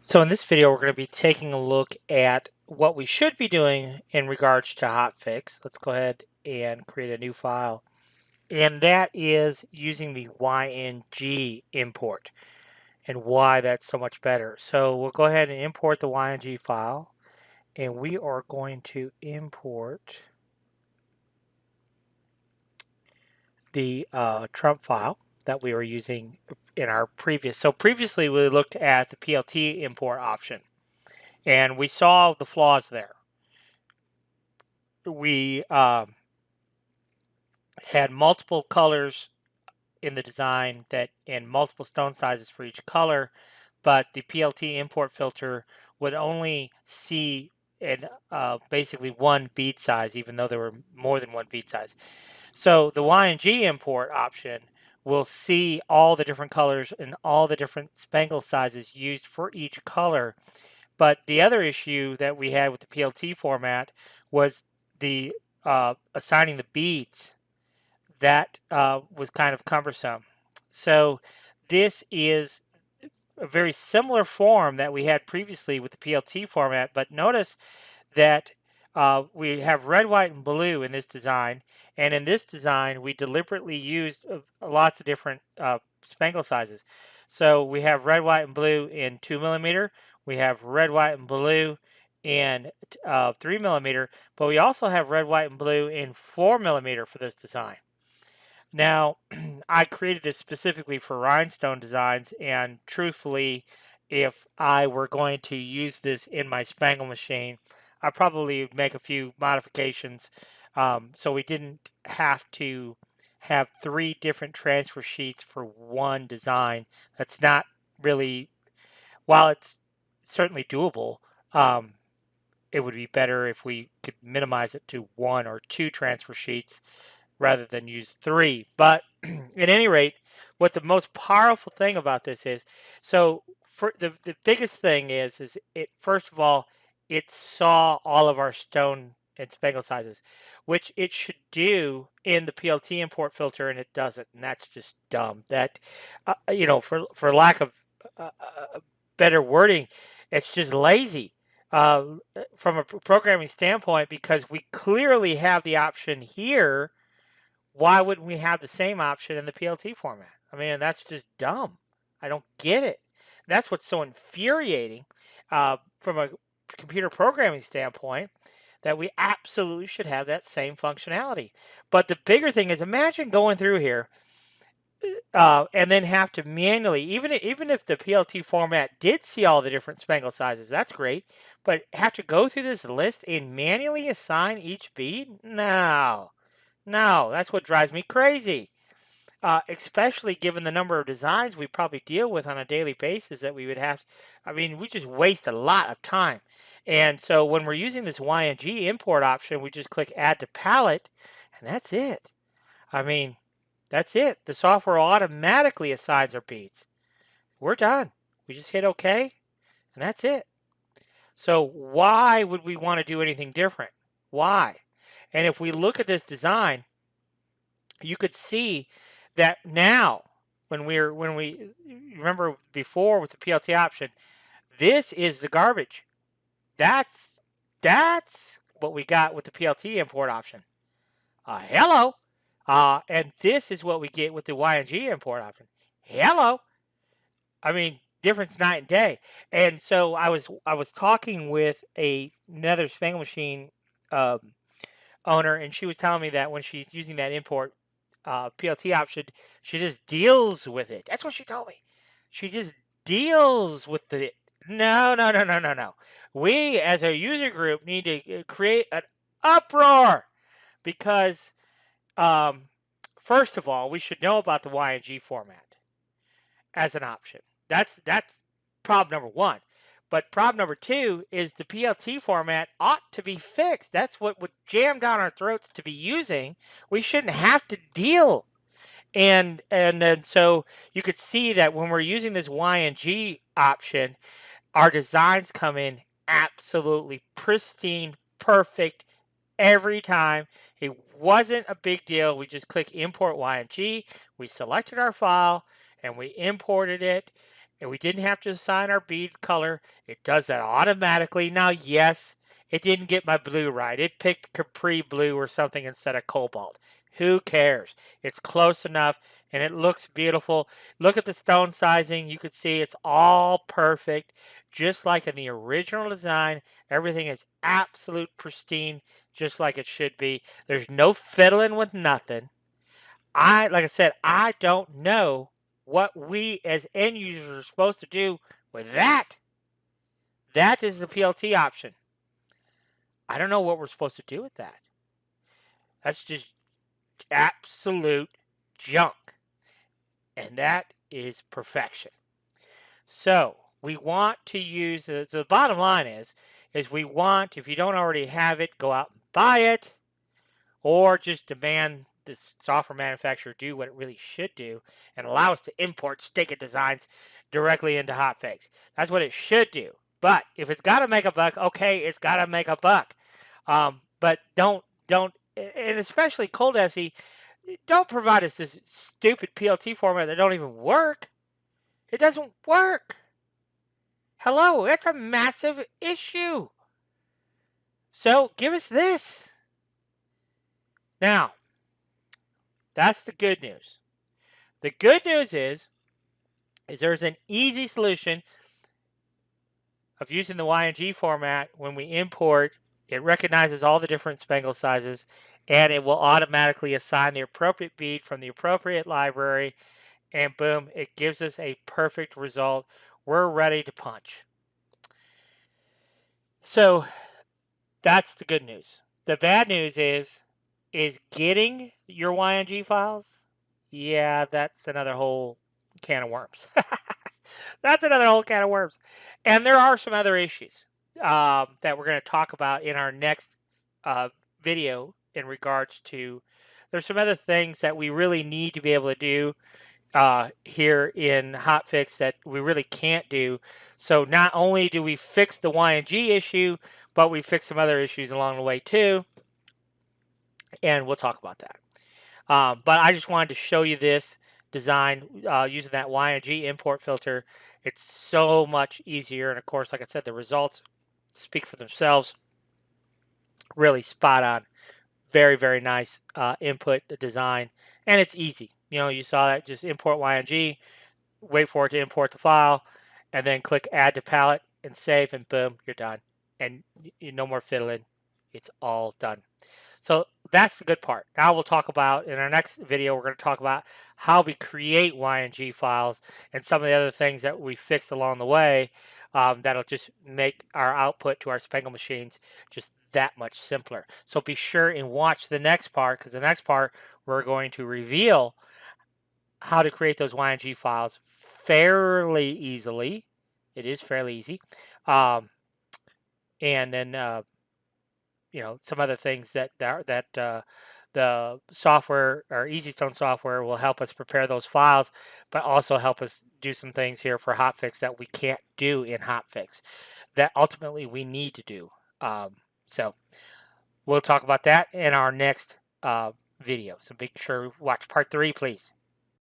So in this video, we're going to be taking a look at what we should be doing in regards to hotfix. Let's go ahead and create a new file. And that is using the YNG import and why that's so much better. So we'll go ahead and import the YNG file, and we are going to import the Trump file that we were using in our previous. So previously we looked at the PLT import option, and we saw the flaws there. We had multiple colors in the design and multiple stone sizes for each color, but the PLT import filter would only see basically one bead size, even though there were more than one bead size. So the YNG import option will see all the different colors and all the different spangle sizes used for each color. But the other issue that we had with the PLT format was the assigning the beads. That was kind of cumbersome. So this is a very similar form that we had previously with the PLT format, but notice that we have red, white, and blue in this design. And in this design, we deliberately used lots of different spangle sizes. So we have red, white, and blue in 2mm. We have red, white, and blue in 3mm. But we also have red, white, and blue in 4mm for this design. Now, I created this specifically for rhinestone designs, and truthfully, if I were going to use this in my Spangle machine, I probably would make a few modifications so we didn't have to have three different transfer sheets for one design. That's not really, while it's certainly doable, um, it would be better if we could minimize it to one or two transfer sheets rather than use three. But at any rate, what the most powerful thing about this is, so for the biggest thing is it, first of all, it saw all of our stone and spangle sizes, which it should do in the PLT import filter, and it doesn't, and that's just dumb. That for lack of better wording, it's just lazy from a programming standpoint, because we clearly have the option here. Why wouldn't we have the same option in the PLT format? I mean, that's just dumb. I don't get it. That's what's so infuriating from a computer programming standpoint, that we absolutely should have that same functionality. But the bigger thing is, imagine going through here and then have to manually, even if the PLT format did see all the different spangle sizes, that's great, but have to go through this list and manually assign each bead? No. No, that's what drives me crazy. Especially given the number of designs we probably deal with on a daily basis that we would have. I mean, we just waste a lot of time. And so when we're using this YNG import option, we just click add to palette, and that's it. I mean, that's it. The software automatically assigns our beads. We're done. We just hit OK, and that's it. So why would we want to do anything different? Why? And if we look at this design, you could see that now when we remember before with the PLT option, this is the garbage. That's what we got with the PLT import option. Hello. And this is what we get with the YNG import option. Hello. I mean, difference night and day. And so I was talking with another Spangle machine owner, and she was telling me that when she's using that import PLT option, she just deals with it. That's what she told me. She just deals with it. No, no, no, no, no, no. We, as a user group, need to create an uproar because, first of all, we should know about the YNG format as an option. That's problem number one. But problem number two is the PLT format ought to be fixed. That's what would jam down our throats to be using. We shouldn't have to deal. And then so you could see that when we're using this YNG option, our designs come in absolutely pristine, perfect every time. It wasn't a big deal. We just click import YNG. We selected our file and we imported it. and we didn't have to assign our bead color. It does that automatically. Now, yes, it didn't get my blue right. It picked Capri blue or something instead of cobalt. Who cares? It's close enough and it looks beautiful. Look at the stone sizing. You can see it's all perfect. Just like in the original design, everything is absolute pristine, just like it should be. There's no fiddling with nothing. Like I said, I don't know what we as end users are supposed to do with that. That is the PLT option. I don't know what we're supposed to do with that. That's just absolute junk. And that is perfection. So we want to use, so the bottom line is we want, if you don't already have it, go out and buy it, or just demand this software manufacturer do what it really should do and allow us to import Stika designs directly into Hotfix. That's what it should do. But if it's got to make a buck, okay, it's got to make a buck. But don't, and especially ColdESSE, don't provide us this stupid PLT format that don't even work. It doesn't work. Hello, that's a massive issue. So give us this. Now, that's the good news. The good news is there's an easy solution of using the YNG format when we import. It recognizes all the different spangle sizes, and it will automatically assign the appropriate bead from the appropriate library, and boom, it gives us a perfect result. We're ready to punch. So that's the good news. The bad news is getting your YNG files. Yeah, that's another whole can of worms. That's another whole can of worms. And there are some other issues that we're going to talk about in our next video in regards to, there's some other things that we really need to be able to do here in Hotfix that we really can't do. So not only do we fix the YNG issue, but we fix some other issues along the way too. And we'll talk about that. But I just wanted to show you this design using that YNG import filter. It's so much easier. And of course, like I said, the results speak for themselves. Really spot on. Very, very nice input design. And it's easy. You know, you saw that. Just import YNG, wait for it to import the file, and then click add to palette and save, and boom, you're done. And no more fiddling. It's all done. So that's the good part. Now we'll talk about, in our next video, we're going to talk about how we create YNG files and some of the other things that we fixed along the way that'll just make our output to our Spangle machines just that much simpler. So be sure and watch the next part, because the next part we're going to reveal how to create those YNG files fairly easily. It is fairly easy. And then you know, some other things that the software or EasyStone software will help us prepare those files, but also help us do some things here for Hotfix that we can't do in Hotfix that ultimately we need to do. So we'll talk about that in our next video. So make sure you watch part 3, please.